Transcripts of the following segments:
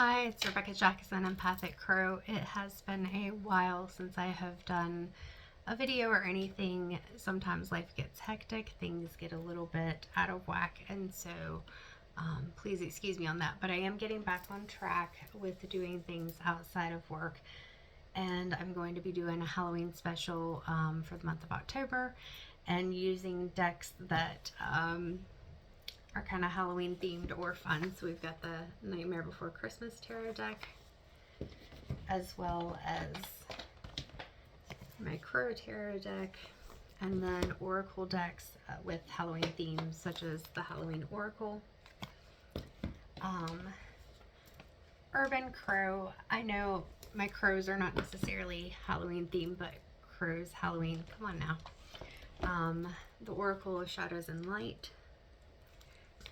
Hi, it's Rebecca Jackson, Empathic Crow. It has been a while since I have done a video or anything. Sometimes life gets hectic, things get a little bit out of whack, and so please excuse me on that. But I am getting back on track with doing things outside of work, and I'm going to be doing a Halloween special for the month of October and using decks that are kind of Halloween themed or fun. So we've got the Nightmare Before Christmas tarot deck, as well as my Crow tarot deck, and then oracle decks with Halloween themes, such as the Halloween Oracle. Urban Crow. I know my crows are not necessarily Halloween themed, but crows Halloween. Come on now. The Oracle of Shadows and Light,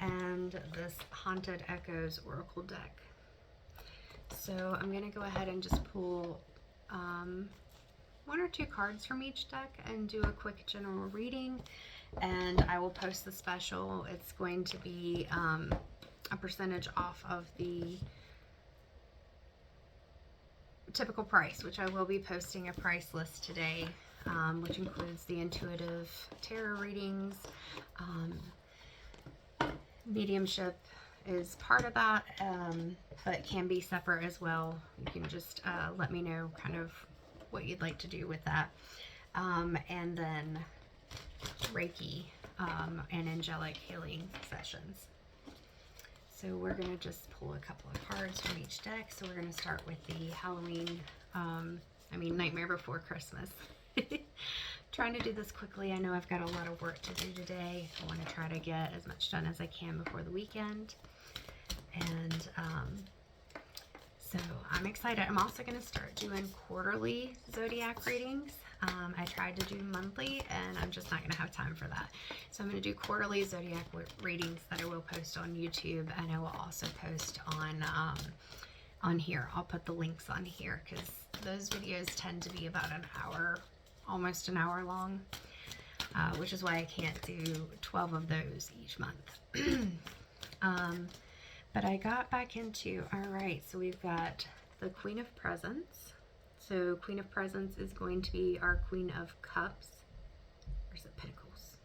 and this Haunted Echoes Oracle deck. So I'm going to go ahead and just pull one or two cards from each deck and do a quick general reading, and I will post the special. It's going to be a percentage off of the typical price, which I will be posting a price list today, which includes the intuitive tarot readings. Mediumship is part of that, but can be separate as well. You can just let me know kind of what you'd like to do with that. And then Reiki and angelic healing sessions. So we're going to just pull a couple of cards from each deck. So we're going to start with the Halloween, Nightmare Before Christmas. Trying to do this quickly. I know I've got a lot of work to do today. I want to try to get as much done as I can before the weekend. And so I'm excited. I'm also going to start doing quarterly zodiac readings. I tried to do monthly, and I'm just not going to have time for that. So I'm going to do quarterly zodiac readings that I will post on YouTube, and I will also post on here. I'll put the links on here because those videos tend to be about an hour, almost an hour long, which is why I can't do 12 of those each month. But I got back into, all right, so we've got the Queen of Presents. So Queen of Presents is going to be our Queen of Cups. Or is it Pentacles?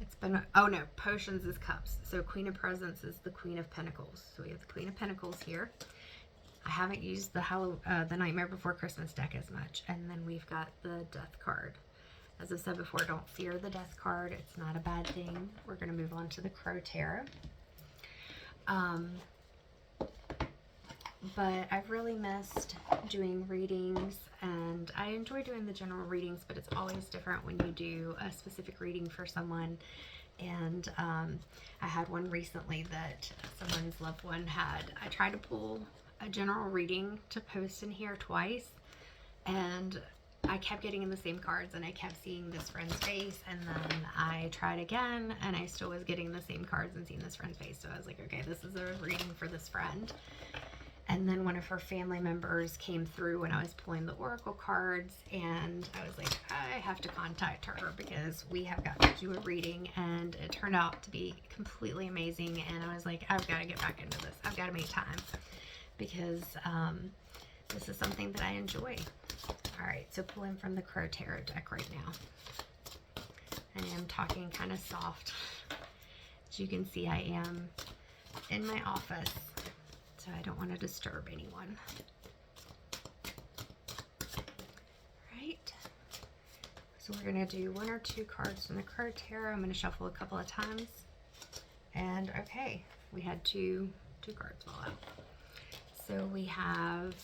It's been, oh no, Potions is Cups. So Queen of Presents is the Queen of Pentacles. So we have the Queen of Pentacles here. I haven't used the Nightmare Before Christmas deck as much. And then we've got the Death card. As I said before, don't fear the Death card. It's not a bad thing. We're going to move on to the Crow Tarot. But I've really missed doing readings, and I enjoy doing the general readings, but it's always different when you do a specific reading for someone. And I had one recently that someone's loved one had. I tried to pull a general reading to post in here twice, and I kept getting in the same cards, and I kept seeing this friend's face, and then I tried again, and I still was getting the same cards and seeing this friend's face. So I was like, okay, this is a reading for this friend. And then one of her family members came through when I was pulling the oracle cards, and I was like, I have to contact her because we have got to do a reading, and it turned out to be completely amazing. And I was like, I've got to get back into this. I've got to make time because this is something that I enjoy. All right, so pulling from the Crow Tarot deck right now. I am talking kind of soft. As you can see, I am in my office, so I don't want to disturb anyone. Right. So we're going to do one or two cards from the Crow Tarot. I'm going to shuffle a couple of times. And okay, we had two cards fall out. So we have,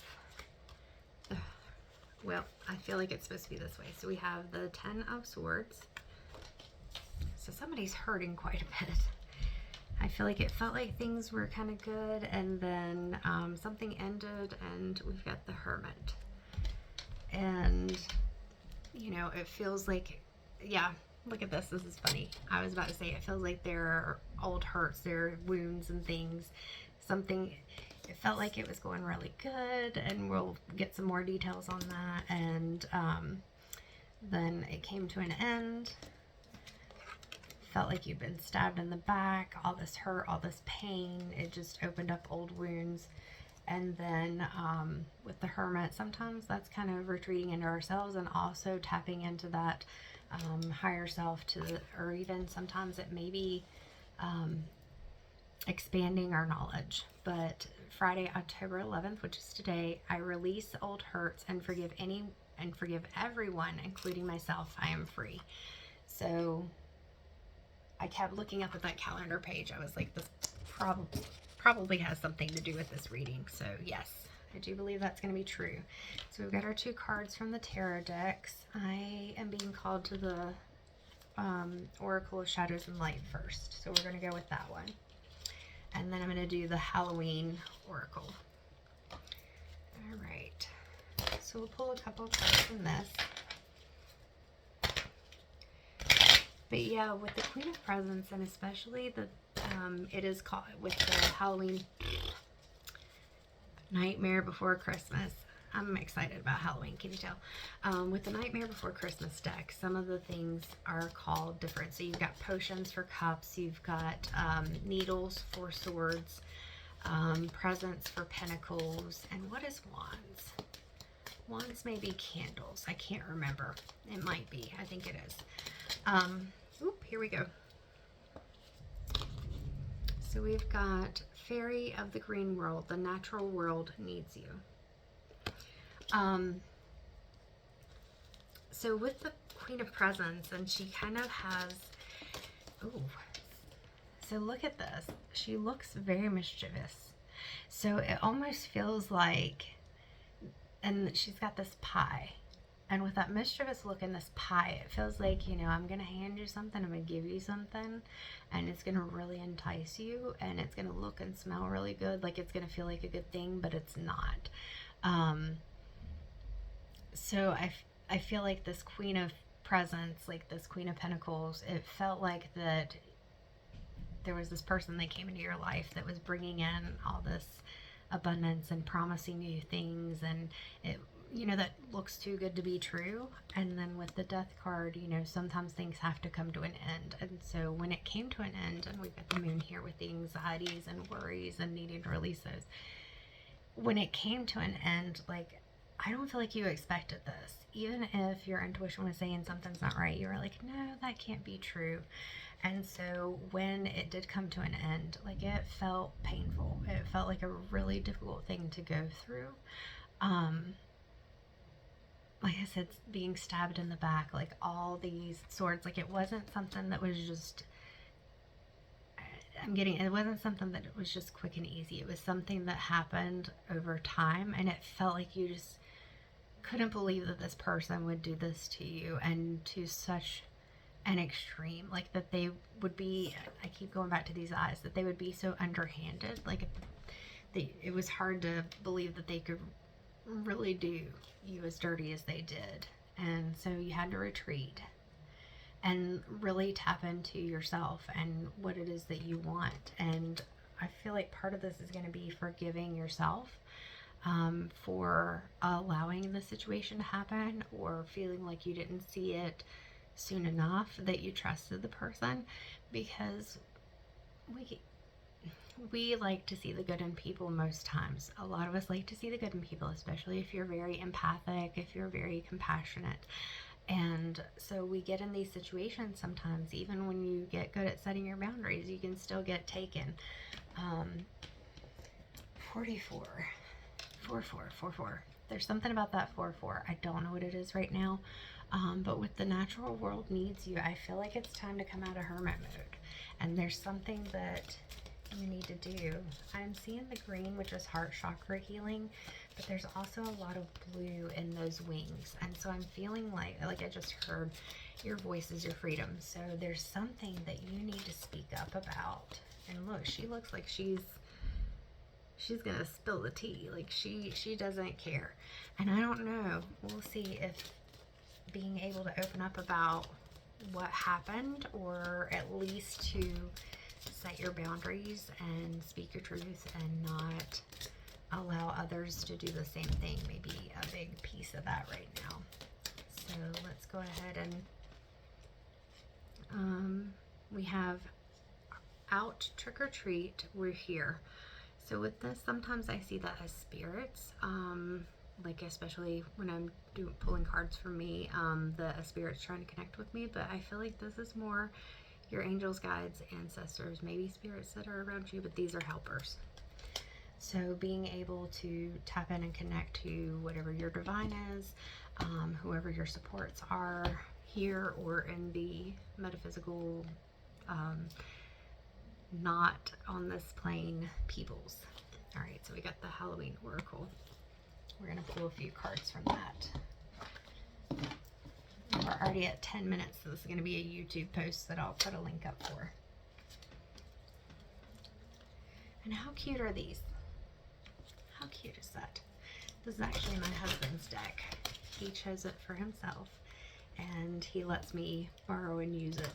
well, I feel like it's supposed to be this way. So we have the Ten of Swords. So somebody's hurting quite a bit. I feel like it felt like things were kind of good, and then something ended, and we've got the Hermit. And, you know, it feels like, yeah, look at this. This is funny. I was about to say it feels like there are old hurts, there are wounds and things. Something, it felt like it was going really good, and we'll get some more details on that. And then it came to an end. felt like you've been stabbed in the back, all this hurt, all this pain. It just opened up old wounds. And then with the Hermit, sometimes that's kind of retreating into ourselves and also tapping into that higher self, or even sometimes it may be expanding our knowledge. But Friday, October 11th, which is today, I release old hurts and forgive everyone, including myself. I am free. So I kept looking up at that calendar page. I was like, this probably has something to do with this reading. So yes, I do believe that's going to be true. So we've got our 2 cards from the tarot decks. I am being called to the Oracle of Shadows and Light first. So we're going to go with that one. And then I'm going to do the Halloween Oracle. All right. So we'll pull a couple of cards from this. But yeah, with the Queen of Presents, and especially it is called with the Halloween Nightmare Before Christmas. I'm excited about Halloween, can you tell? With the Nightmare Before Christmas deck, some of the things are called different. So you've got potions for cups, you've got needles for swords, presents for pentacles, and what is wands? Wands may be candles. I can't remember. It might be. I think it is. Here we go. So we've got Fairy of the Green World. The natural world needs you. So with the Queen of Presents, and she kind of has, so look at this. She looks very mischievous. So it almost feels like, and she's got this pie. And with that mischievous look in this pie, it feels like, you know, I'm going to hand you something, I'm going to give you something, and it's going to really entice you, and it's going to look and smell really good, like it's going to feel like a good thing, but it's not. So I feel like this Queen of Presents, like this Queen of Pentacles, it felt like that there was this person that came into your life that was bringing in all this abundance and promising you things, and it, you know, that looks too good to be true. And then with the Death card, you know, sometimes things have to come to an end. And so when it came to an end, and we've got the Moon here with the anxieties and worries and needing to release those, when it came to an end, like, I don't feel like you expected this. Even if your intuition was saying something's not right, you were like, no, that can't be true. And so when it did come to an end, like, it felt painful. It felt like a really difficult thing to go through. Like I said, being stabbed in the back, like all these swords, like it wasn't something that was just, it wasn't something that was just quick and easy. It was something that happened over time, and it felt like you just couldn't believe that this person would do this to you, and to such an extreme, like that they would be, I keep going back to these eyes, that they would be so underhanded. Like it was hard to believe that they could really do you as dirty as they did. And so you had to retreat and really tap into yourself and what it is that you want. And I feel like part of this is going to be forgiving yourself for allowing the situation to happen, or feeling like you didn't see it soon enough, that you trusted the person, because we like to see the good in people most times. A lot of us like to see the good in people, especially if you're very empathic, if you're very compassionate. And so we get in these situations sometimes, even when you get good at setting your boundaries, you can still get taken. 44. 44. There's something about that 44. I don't know what it is right now. But with the natural world needs you, I feel like it's time to come out of hermit mode. And there's something that you need to do. I'm seeing the green, which is heart chakra healing, but there's also a lot of blue in those wings. And so I'm feeling like I just heard, your voice is your freedom. So there's something that you need to speak up about. And look, she looks like she's gonna spill the tea. Like she doesn't care. And I don't know, we'll see if being able to open up about what happened, or at least to set your boundaries and speak your truth and not allow others to do the same thing, maybe a big piece of that right now. So let's go ahead and we have out trick or treat, we're here. So with this, sometimes I see that as spirits, like especially when I'm pulling cards for me, the spirit's trying to connect with me, but I feel like this is more your angels, guides, ancestors, maybe spirits that are around you, but these are helpers. So being able to tap in and connect to whatever your divine is, whoever your supports are here or in the metaphysical, not on this plane peoples. All right, so we got the Halloween Oracle. We're going to pull a few cards from that. We're already at 10 minutes, so this is going to be a YouTube post that I'll put a link up for. And how cute are these? How cute is that? This is actually my husband's deck. He chose it for himself, and he lets me borrow and use it.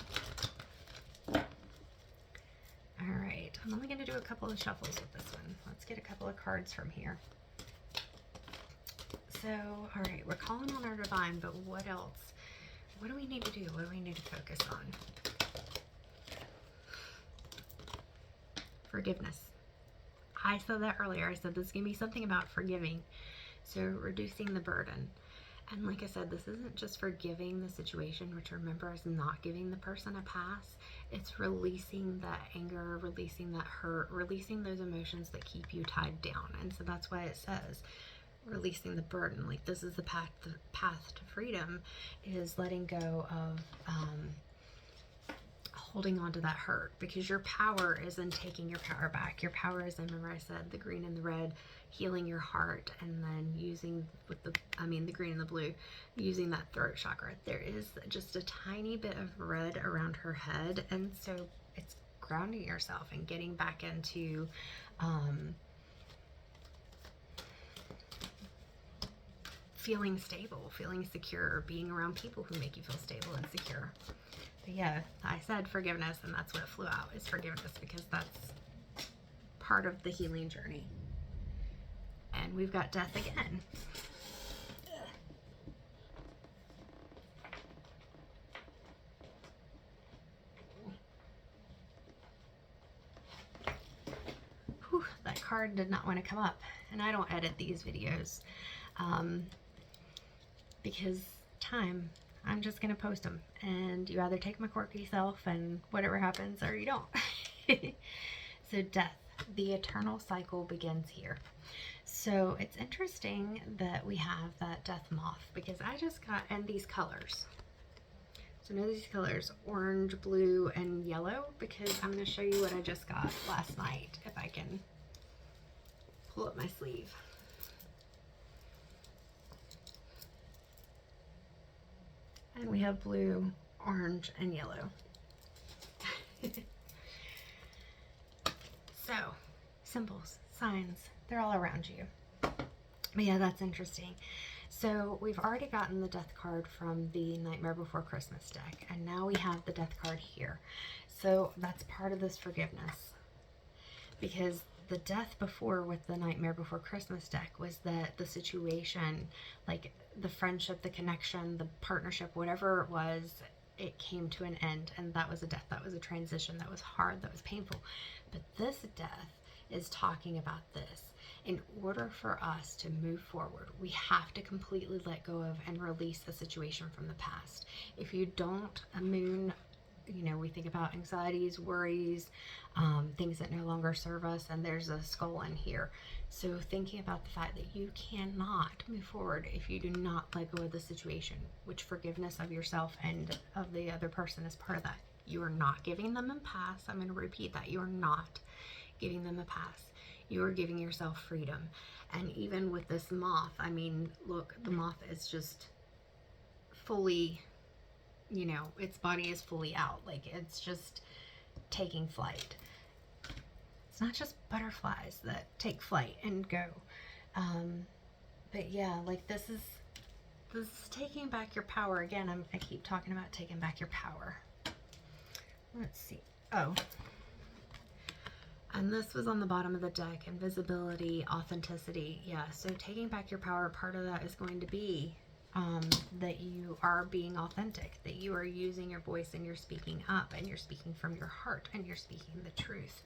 All right, I'm only going to do a couple of shuffles with this one. Let's get a couple of cards from here. So, all right, we're calling on our divine, but what else? What do we need to do? What do we need to focus on? Forgiveness. I said that earlier. I said this is going to be something about forgiving. So reducing the burden. And like I said, this isn't just forgiving the situation, which remember is not giving the person a pass. It's releasing that anger, releasing that hurt, releasing those emotions that keep you tied down. And so that's why it says releasing the burden. Like this is the path to freedom, is letting go of holding on to that hurt, because your power is in taking your power back. Your power is in, remember I said the green and the red, healing your heart, and then using with the green and the blue, using that throat chakra. There is just a tiny bit of red around her head, and so it's grounding yourself and getting back into feeling stable, feeling secure, being around people who make you feel stable and secure. But yeah, I said forgiveness, and that's what flew out, is forgiveness, because that's part of the healing journey. And we've got death again. Whew, that card did not want to come up. And I don't edit these videos because time. I'm just going to post them, and you either take my quirky self and whatever happens, or you don't. So death, the eternal cycle begins here. So it's interesting that we have that death moth, because I just got, and these colors. So know these colors, orange, blue, and yellow, because I'm going to show you what I just got last night, if I can pull up my sleeve. And we have blue, orange, and yellow. So, symbols, signs, they're all around you. But yeah, that's interesting. So we've already gotten the death card from the Nightmare Before Christmas deck, and now we have the death card here. So that's part of this forgiveness. Because the death before with the Nightmare Before Christmas deck was that the situation, like the friendship, the connection, the partnership, whatever it was, it came to an end, and that was a death. That was a transition. That was hard. That was painful. But this death is talking about this. In order for us to move forward, we have to completely let go of and release the situation from the past. If you don't, a moon, you know, we think about anxieties, worries, things that no longer serve us, and there's a skull in here. So thinking about the fact that you cannot move forward if you do not let go of the situation, which forgiveness of yourself and of the other person is part of that. You are not giving them a pass. I'm going to repeat that. You are not giving them a pass. You are giving yourself freedom. And even with this moth, I mean, look, the moth is just fully, you know, its body is fully out. Like, it's just taking flight. It's not just butterflies that take flight and go. But yeah, like this is taking back your power. Again, I keep talking about taking back your power. Let's see. Oh. And this was on the bottom of the deck, invisibility, authenticity. Yeah, so taking back your power, part of that is going to be that you are being authentic, that you are using your voice and you're speaking up and you're speaking from your heart and you're speaking the truth,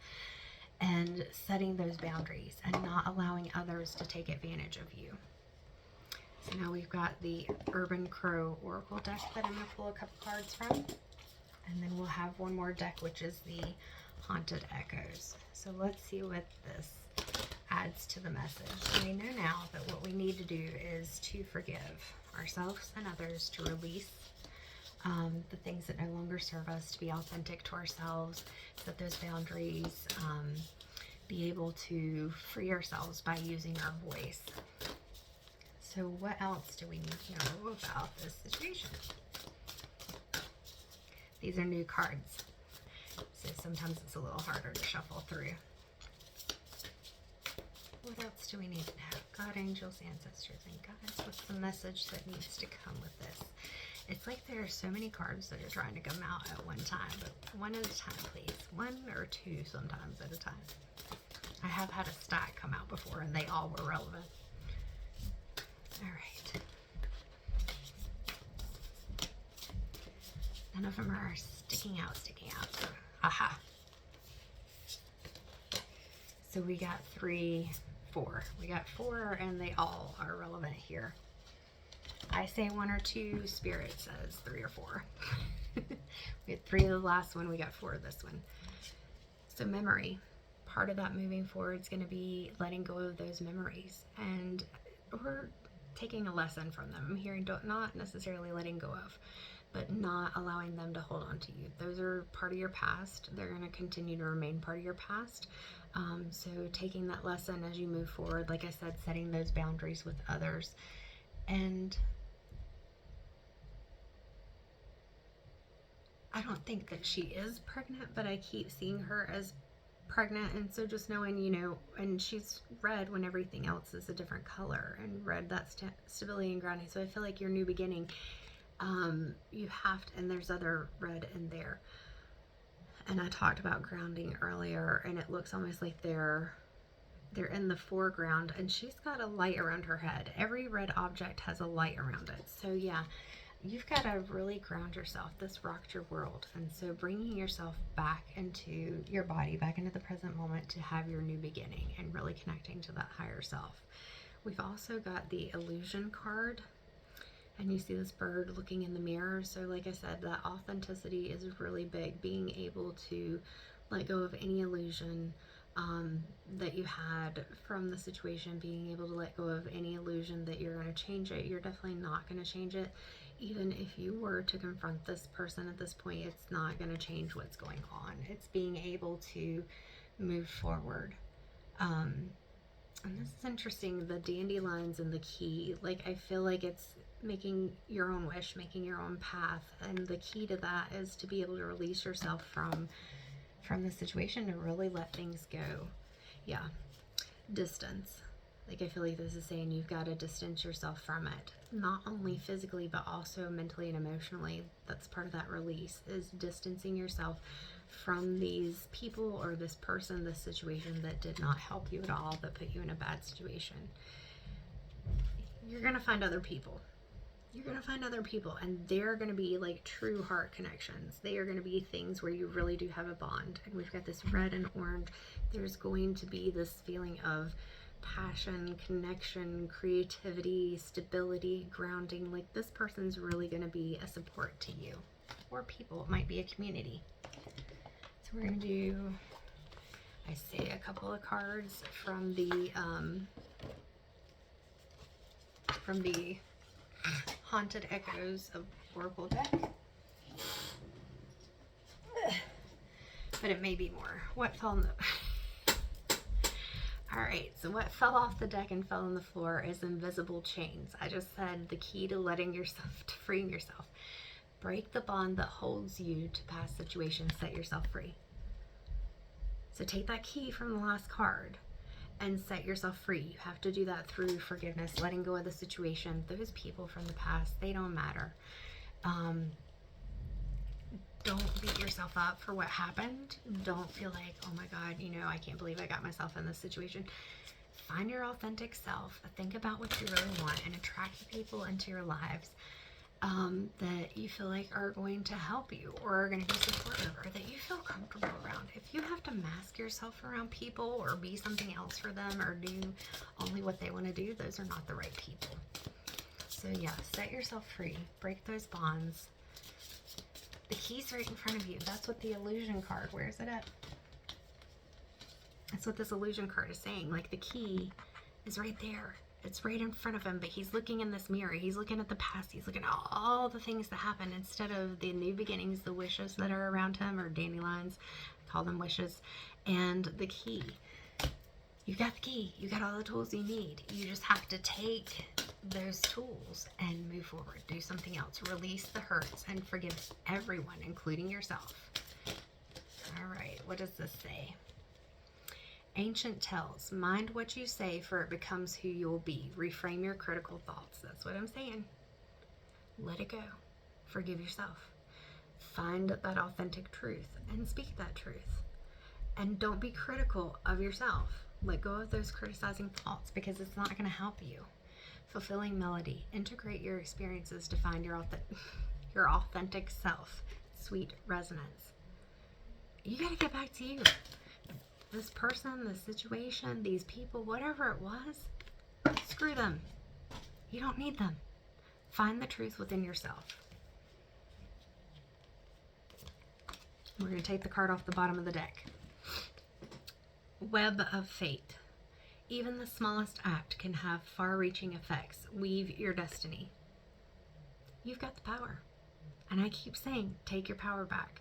and setting those boundaries and not allowing others to take advantage of you. So now we've got the Urban Crow Oracle deck that I'm going to pull a couple cards from. And then we'll have one more deck, which is the Haunted Echoes. So let's see what this adds to the message. We know now that what we need to do is to forgive ourselves and others, to release the things that no longer serve us, to be authentic to ourselves, set those boundaries, be able to free ourselves by using our voice. So what else do we need to know about this situation? These are new cards, so sometimes it's a little harder to shuffle through. What else do we need to know? God, angels, ancestors, and guides. What's the message that needs to come with this? It's like there are so many cards that are trying to come out at one time, but one at a time, please. One or two sometimes at a time. I have had a stack come out before, and they all were relevant. All right. None of them are sticking out. So, aha. So we got 3, 4. We got 4, and they all are relevant here. I say 1 or 2, Spirit says 3 or 4. We had 3 of the last one, we got 4 of this one. So memory. Part of that moving forward is going to be letting go of those memories, and or taking a lesson from them. I'm hearing not necessarily letting go of, but not allowing them to hold on to you. Those are part of your past. They're going to continue to remain part of your past. So taking that lesson as you move forward, like I said, setting those boundaries with others. And I don't think that she is pregnant, but I keep seeing her as pregnant, and so just knowing, you know, and she's red when everything else is a different color, and red, that's stability and grounding. So I feel like your new beginning, you have to, and there's other red in there, and I talked about grounding earlier, and it looks almost like they're in the foreground, and she's got a light around her head. Every red object has a light around it. So yeah, you've got to really ground yourself. This rocked your world. And so bringing yourself back into your body, back into the present moment, to have your new beginning and really connecting to that higher self. We've also got the illusion card, and you see this bird looking in the mirror. So like I said, that authenticity is really big. Being able to let go of any illusion that you had from the situation, being able to let go of any illusion that you're going to change it. You're definitely not going to change it. Even if you were to confront this person at this point, it's not going to change what's going on. It's being able to move forward. And this is interesting, the dandelions and the key. Like, I feel like it's making your own wish, making your own path. And the key to that is to be able to release yourself from the situation, to really let things go. Yeah. Distance. Like, I feel like this is saying you've got to distance yourself from it, not only physically but also mentally and emotionally. That's part of that release, is distancing yourself from these people or this person, this situation that did not help you at all, that put you in a bad situation. You're going to find other people. You're going to find other people, and they're going to be like true heart connections. They are going to be things where you really do have a bond. And we've got this red and orange. There's going to be this feeling of passion, connection, creativity, stability, grounding. Like, this person's really going to be a support to you, or people. It might be a community. So we're going to do, I say, a couple of cards from the Haunted Echoes of Oracle deck. But it may be more. What fell in the... Alright, so what fell off the deck and fell on the floor is invisible chains. I just said the key to letting yourself, to freeing yourself. Break the bond that holds you to past situations. Set yourself free. So take that key from the last card and set yourself free. You have to do that through forgiveness, letting go of the situation. Those people from the past, they don't matter. Don't beat yourself up for what happened. Don't feel like, oh my God, you know, I can't believe I got myself in this situation. Find your authentic self. Think about what you really want and attract people into your lives that you feel like are going to help you or are going to be supportive or that you feel comfortable around. If you have to mask yourself around people or be something else for them or do only what they want to do, those are not the right people. So yeah, set yourself free. Break those bonds. The key's right in front of you. That's what the illusion card, where is it at? That's what this illusion card is saying. Like, the key is right there. It's right in front of him, but he's looking in this mirror. He's looking at the past. He's looking at all the things that happen instead of the new beginnings, the wishes that are around him, or dandelions. I call them wishes. And the key. You got the key. You got all the tools you need. You just have to take those tools and move forward. Do something else. Release the hurts and forgive everyone, including yourself. All right. What does this say? Ancient tells, mind what you say, for it becomes who you'll be. Reframe your critical thoughts. That's what I'm saying. Let it go. Forgive yourself. Find that authentic truth and speak that truth. And don't be critical of yourself. Let go of those criticizing thoughts because it's not going to help you. Fulfilling melody. Integrate your experiences to find your authentic self. Sweet resonance. You got to get back to you. This person, this situation, these people, whatever it was, screw them. You don't need them. Find the truth within yourself. We're going to take the card off the bottom of the deck. Web of fate. Even the smallest act can have far-reaching effects. Weave your destiny. You've got the power. And I keep saying, take your power back.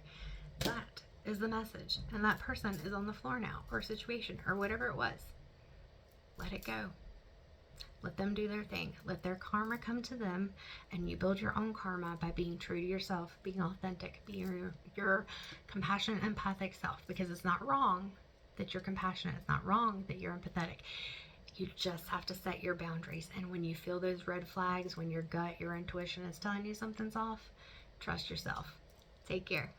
That is the message. And that person is on the floor now, or situation, or whatever it was. Let it go. Let them do their thing. Let their karma come to them, and you build your own karma by being true to yourself, being authentic, being your compassionate, empathic self, because it's not wrong that you're compassionate. It's not wrong that you're empathetic. You just have to set your boundaries. And when you feel those red flags, when your gut, your intuition is telling you something's off, trust yourself. Take care.